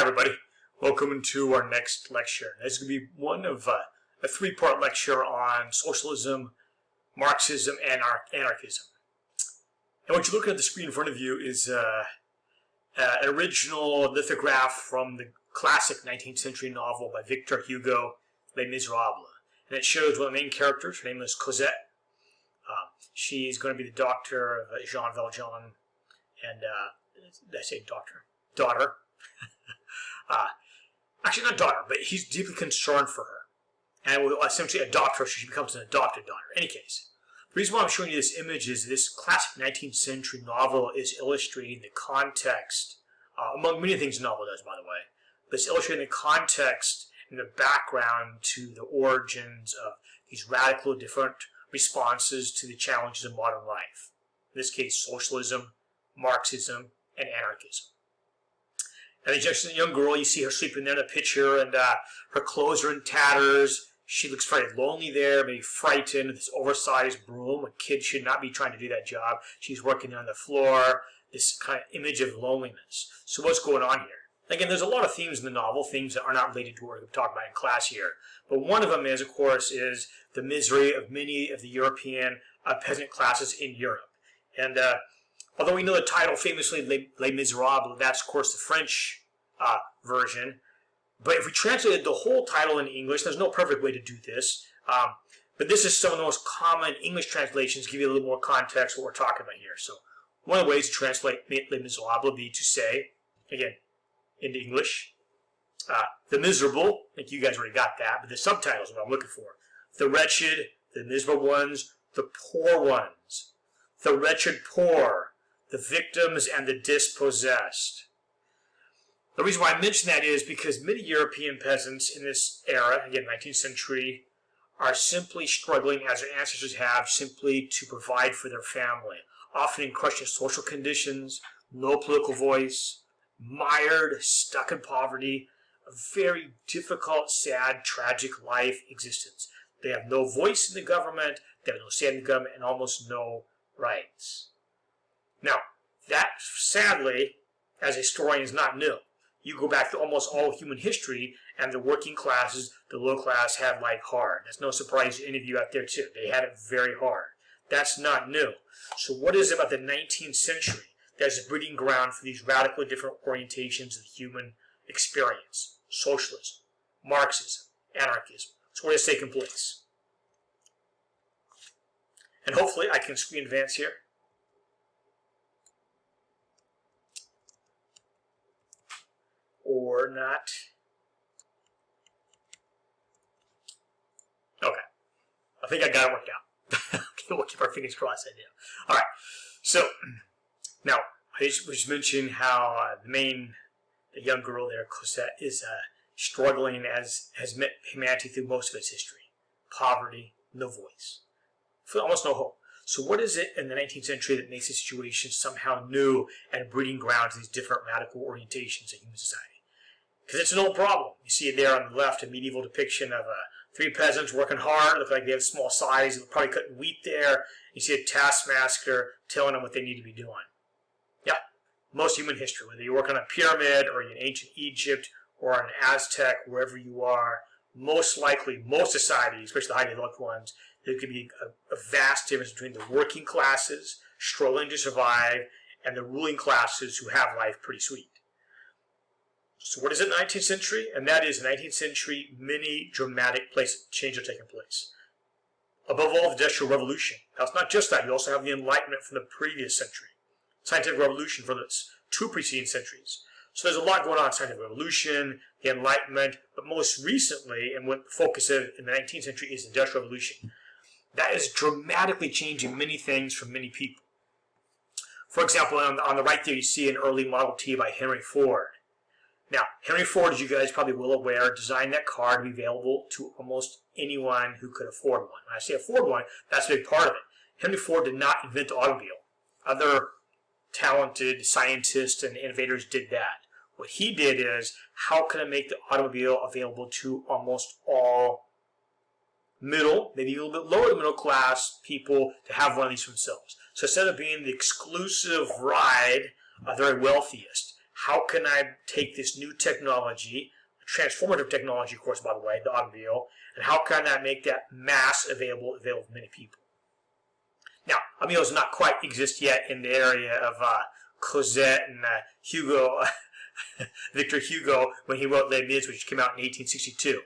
everybody. Welcome to our next lecture. This is going to be one of a three-part lecture on socialism, Marxism, and anarchism. And what you're looking at the screen in front of you is an original lithograph from the classic 19th century novel by Victor Hugo, Les Miserables. And it shows one of the main characters. Her name is Cosette. She's going to be the daughter of Jean Valjean, and did I say daughter? Daughter. Actually, not daughter, but he's deeply concerned for her and will essentially adopt her, so she becomes an adopted daughter. In any case, the reason why I'm showing you this image is this classic 19th century novel is illustrating the context, among many things the novel does, by the way, but it's illustrating the context and the background to the origins of these radical different responses to the challenges of modern life. In this case, socialism, Marxism, and anarchism. And it's just a young girl, you see her sleeping there in a picture, and her clothes are in tatters. She looks very lonely there, maybe frightened, this oversized broom. A kid should not be trying to do that job. She's working on the floor, this kind of image of loneliness. So what's going on here? Again, there's a lot of themes in the novel, themes that are not related to what we're going to talk about in class here. But one of them is, of course, is the misery of many of the European peasant classes in Europe. And although we know the title famously, Les Miserables, that's, of course, the French version. But if we translated the whole title in English, there's no perfect way to do this. But this is some of the most common English translations, give you a little more context of what we're talking about here. So one of the ways to translate Les Miserables would be to say, again, into English, the miserable, I think you guys already got that, but the subtitle is what I'm looking for. The wretched, the miserable ones, the poor ones, the wretched poor, the victims and the dispossessed. The reason why I mention that is because many European peasants in this era, again, 19th century, are simply struggling, as their ancestors have, simply to provide for their family, often in crushing social conditions, no political voice, mired, stuck in poverty, a very difficult, sad, tragic life existence. They have no voice in the government, they have no say in the government, and almost no rights. Now, that, sadly, as a historian, is not new. You go back to almost all human history, and the working classes, the low class, had life hard. That's no surprise to any of you out there, too. They had it very hard. That's not new. So what is it about the 19th century that's a breeding ground for these radically different orientations of the human experience? Socialism, Marxism, anarchism. So what is taking place? And hopefully I can screen advance here. Or not. Okay. I think I got it worked out. We'll keep our fingers crossed, I do. All right. So, now, I just mentioned how the young girl there, Cosette, is struggling, as has met humanity through most of its history. Poverty, no voice. Almost no hope. So what is it in the 19th century that makes the situation somehow new and breeding ground to these different radical orientations in human society? Because it's an old problem. You see there on the left a medieval depiction of three peasants working hard, look like they have small size, and probably cutting wheat there. You see a taskmaster telling them what they need to be doing. Yeah, most human history, whether you work on a pyramid or in ancient Egypt or an Aztec, wherever you are, most likely, most societies, especially the highly developed ones, there could be a vast difference between the working classes struggling to survive and the ruling classes who have life pretty sweet. So what is it in the 19th century? And that is, in the 19th century, many dramatic changes are taking place. Above all, the Industrial Revolution. Now, it's not just that. You also have the Enlightenment from the previous century. Scientific Revolution from the two preceding centuries. So there's a lot going on in Scientific Revolution, the Enlightenment, but most recently, and what the focus of in the 19th century is the Industrial Revolution. That is dramatically changing many things for many people. For example, on the right there, you see an early Model T by Henry Ford. Now, Henry Ford, as you guys probably well aware, designed that car to be available to almost anyone who could afford one. When I say afford one, that's a big part of it. Henry Ford did not invent the automobile. Other talented scientists and innovators did that. What he did is, how can I make the automobile available to almost all middle, maybe a little bit lower middle class people to have one of these for themselves? So instead of being the exclusive ride of the very wealthiest, how can I take this new technology, transformative technology, of course, by the way, the automobile, and how can I make that mass available to many people? Now, automobiles do not quite exist yet in the area of Cosette and Hugo, Victor Hugo, when he wrote Les Mis, which came out in 1862.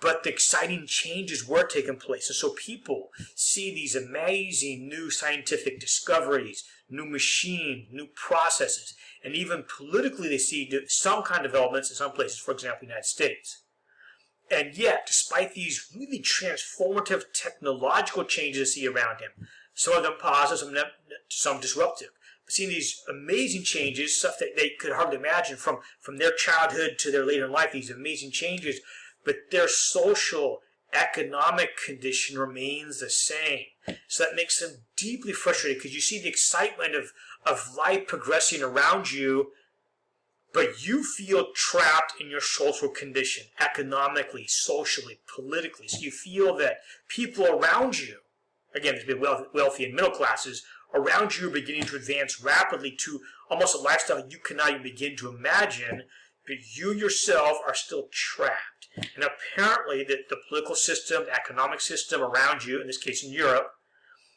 But the exciting changes were taking place. And so people see these amazing new scientific discoveries, new machines, new processes, and even politically they see some kind of developments in some places, for example, the United States. And yet, despite these really transformative technological changes they see around him, some of them positive, some disruptive, but seeing these amazing changes, stuff that they could hardly imagine from their childhood to their later life, these amazing changes, but their social, economic condition remains the same. So that makes them deeply frustrated because you see the excitement of life progressing around you, but you feel trapped in your social condition, economically, socially, politically. So you feel that people around you, again, there's wealthy and middle classes, around you are beginning to advance rapidly to almost a lifestyle you cannot even begin to imagine, but you yourself are still trapped. And apparently the political system, the economic system around you, in this case in Europe,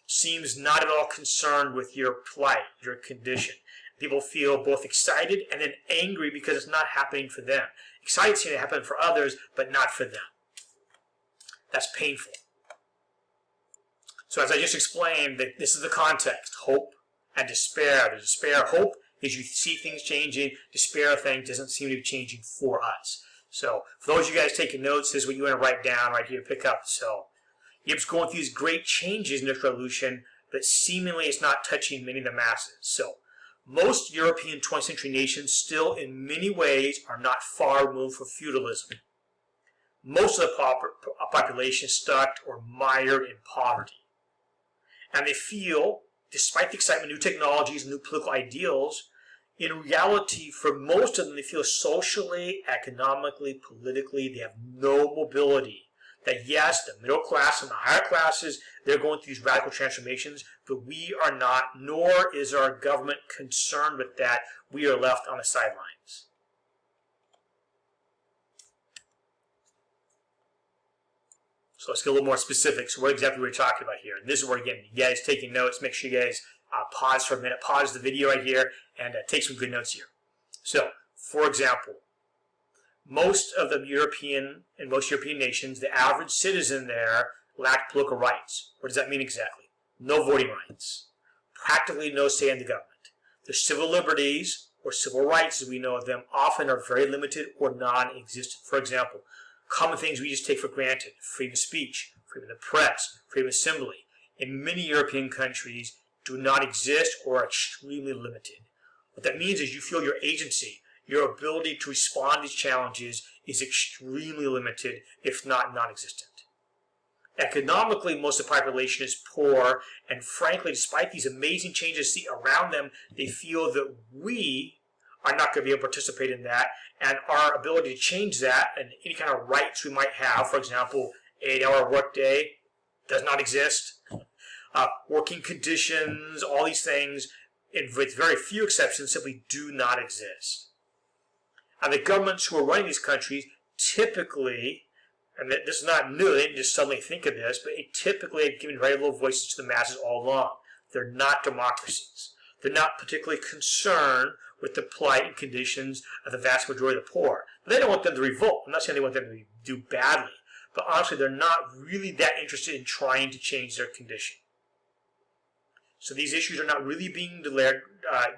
seems not at all concerned with your plight, your condition. People feel both excited and then angry because it's not happening for them. Excited seems to happen for others, but not for them. That's painful. So as I just explained, this is the context, hope and despair. The despair, hope is you see things changing. Despair of things doesn't seem to be changing for us. So for those of you guys taking notes, this is what you want to write down right here, pick up. So Yip's going through these great changes in this revolution, but seemingly it's not touching many of the masses. So most European 20th century nations still in many ways are not far removed from feudalism. Most of the population is stuck or mired in poverty. And they feel, despite the excitement of new technologies and new political ideals, in reality, for most of them, they feel socially, economically, politically, they have no mobility. That yes, the middle class and the higher classes, they're going through these radical transformations, but we are not, nor is our government concerned with that. We are left on the sidelines. So let's get a little more specific. So what exactly we're talking about here? And this is where, again, you guys taking notes, make sure you guys pause for a minute, pause the video right here, and take some good notes here. So, for example, most European nations, the average citizen there lacked political rights. What does that mean exactly? No voting rights. Practically no say in the government. The civil liberties, or civil rights as we know of them, often are very limited or non-existent. For example, common things we just take for granted: freedom of speech, freedom of the press, freedom of assembly, in many European countries do not exist or are extremely limited. What that means is you feel your agency, your ability to respond to these challenges is extremely limited, if not non-existent. Economically, most of the population is poor, and frankly, despite these amazing changes see around them, they feel that we are not going to be able to participate in that, and our ability to change that and any kind of rights we might have, for example, 8-hour workday, does not exist. Working conditions, all these things, with very few exceptions, simply do not exist. And the governments who are running these countries typically, and this is not new, they didn't just suddenly think of this, but they typically have given very little voices to the masses all along. They're not democracies. They're not particularly concerned with the plight and conditions of the vast majority of the poor. But they don't want them to revolt. I'm not saying they want them to do badly, but honestly, they're not really that interested in trying to change their condition. So these issues are not really being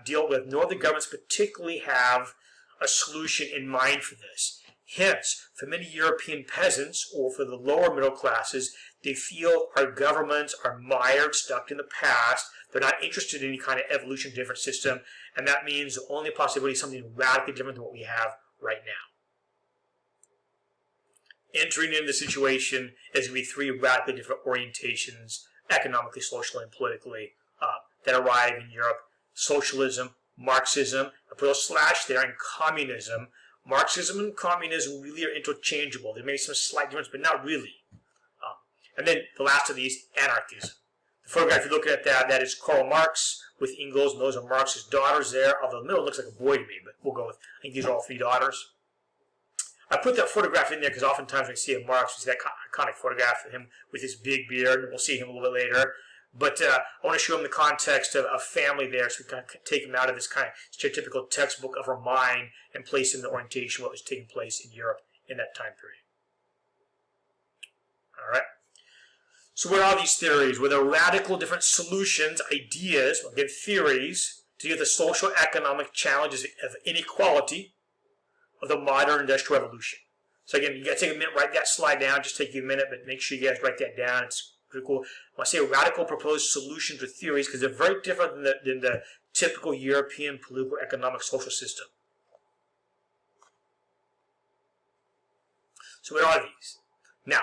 dealt with, nor the governments particularly have a solution in mind for this. Hence, for many European peasants, or for the lower middle classes, they feel our governments are mired, stuck in the past. They're not interested in any kind of evolution, different system, and that means the only possibility is something radically different than what we have right now. Entering into the situation is going to be three radically different orientations, economically, socially, and politically, that arrive in Europe: socialism, Marxism, I put a slash there, and communism. Marxism and communism really are interchangeable. There may be some slight difference, but not really. And then the last of these, anarchism. The photograph you're looking at that is Karl Marx with Engels, and those are Marx's daughters there. Although the middle looks like a boy to me, but we'll go with, I think these are all 3 daughters. I put that photograph in there because oftentimes when I see a Marx, we see that iconic photograph of him with his big beard, and we'll see him a little bit later. But I want to show him the context of family there, so we kind of take him out of this kind of stereotypical textbook of our mind and place him in the orientation of what was taking place in Europe in that time period. All right. So what are these theories? Well, they're radical different solutions, ideas, again, theories, to deal with the social economic challenges of inequality of the modern industrial revolution. So again, you got to take a minute, write that slide down. Just take you a minute, but make sure you guys write that down. It's pretty cool. When I say radical proposed solutions or theories, because they're very different than the typical European political, economic, social system. So what are these? Now,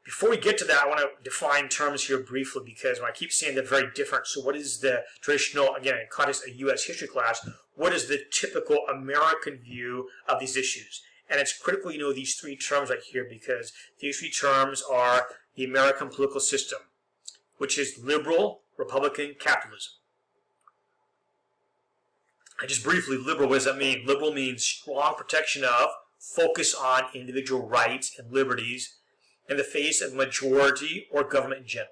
before we get to that, I want to define terms here briefly, because when I keep saying they're very different, so what is the traditional, again, in context of U.S. history class, what is the typical American view of these issues? And it's critical you know these 3 terms right here, because these 3 terms are the American political system, which is liberal, Republican, capitalism. And just briefly, liberal, what does that mean? Liberal means strong protection of, focus on individual rights and liberties in the face of majority or government in general.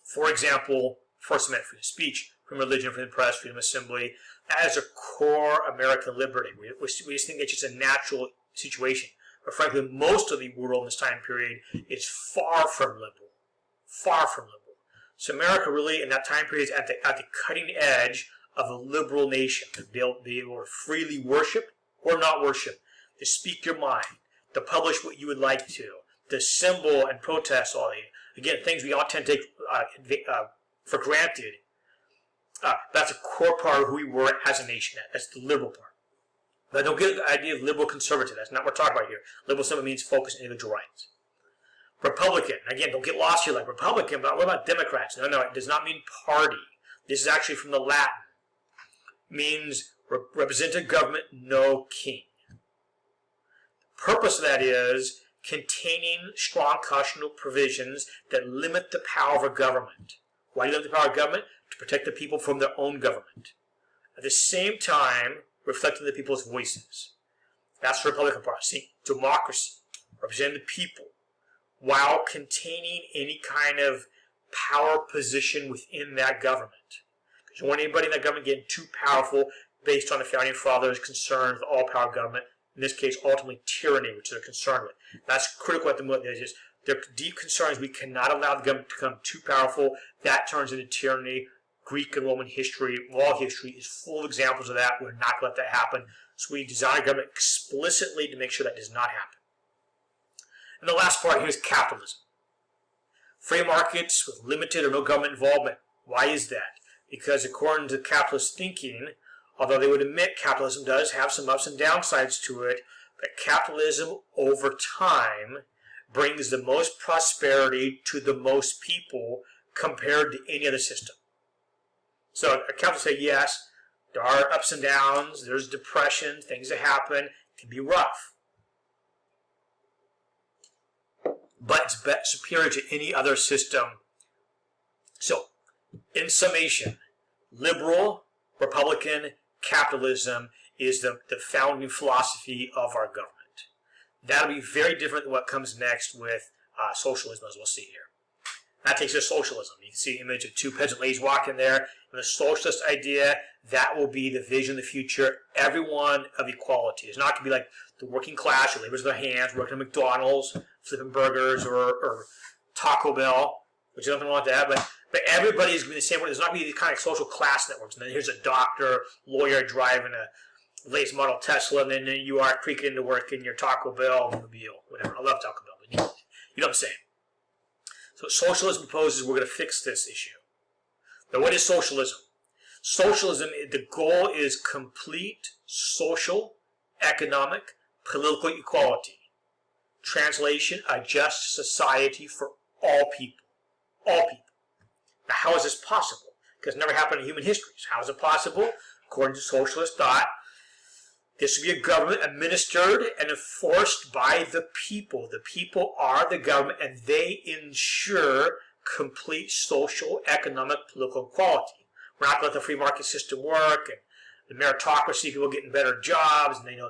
For example, First Amendment, freedom of speech, freedom of religion, freedom of press, freedom of assembly. That is a core American liberty. We just think it's just a natural situation. But frankly, most of the world in this time period is far from liberal. Far from liberal. So America really, in that time period, is at the cutting edge of a liberal nation. To be able to freely worship or not worship. To speak your mind. To publish what you would like to assemble and protest all the, again, things we all tend to take for granted. That's a core part of who we were as a nation. That's the liberal part. But don't get the idea of liberal conservative. That's not what we're talking about here. Liberal simply means focus on individual rights. Republican, again, don't get lost here like Republican, but what about Democrats? No, it does not mean party. This is actually from the Latin. It means representative government, no king. The purpose of that is containing strong constitutional provisions that limit the power of a government. Why do you limit the power of government? To protect the people from their own government. At the same time, reflecting the people's voices. That's the Republican part. See, democracy, representing the people, while containing any kind of power position within that government. Because you don't want anybody in that government getting too powerful based on the Founding Fathers' concern with all power of government. In this case, ultimately tyranny, which they're concerned with. That's critical at the moment. Their deep concerns, we cannot allow the government to become too powerful. That turns into tyranny. Greek and Roman history, law history is full of examples of that. We're not going to let that happen. So we design a government explicitly to make sure that does not happen. And the last part here is capitalism. Free markets with limited or no government involvement. Why is that? Because according to capitalist thinking, although they would admit capitalism does have some ups and downsides to it, but capitalism over time brings the most prosperity to the most people compared to any other system. So accountants say, yes, there are ups and downs, there's depression, things that happen, it can be rough. But it's superior to any other system. So, in summation, liberal, Republican, capitalism is the founding philosophy of our government. That'll be very different than what comes next with socialism, as we'll see here. That takes us to socialism. You can see an image of 2 peasant ladies walking there. And the socialist idea, that will be the vision of the future. Everyone of equality. It's not going to be like the working class who labors with their hands, working at McDonald's, flipping burgers, or Taco Bell, which is nothing wrong with that. But everybody is going to be the same way. There's not going to be these kind of social class networks. And then here's a doctor, lawyer driving a latest model Tesla, and then you are creaking into work in your Taco Bell mobile, whatever. I love Taco Bell, but you know what I'm saying. So socialism proposes we're going to fix this issue. Now, what is socialism? Socialism, the goal is complete social, economic, political equality. Translation, a just society for all people. All people. Now, how is this possible? Because it never happened in human history. So how is it possible? According to socialist thought, this would be a government administered and enforced by the people. The people are the government, and they ensure complete social, economic, political equality. We're not going to let the free market system work, and the meritocracy, people getting better jobs, and they know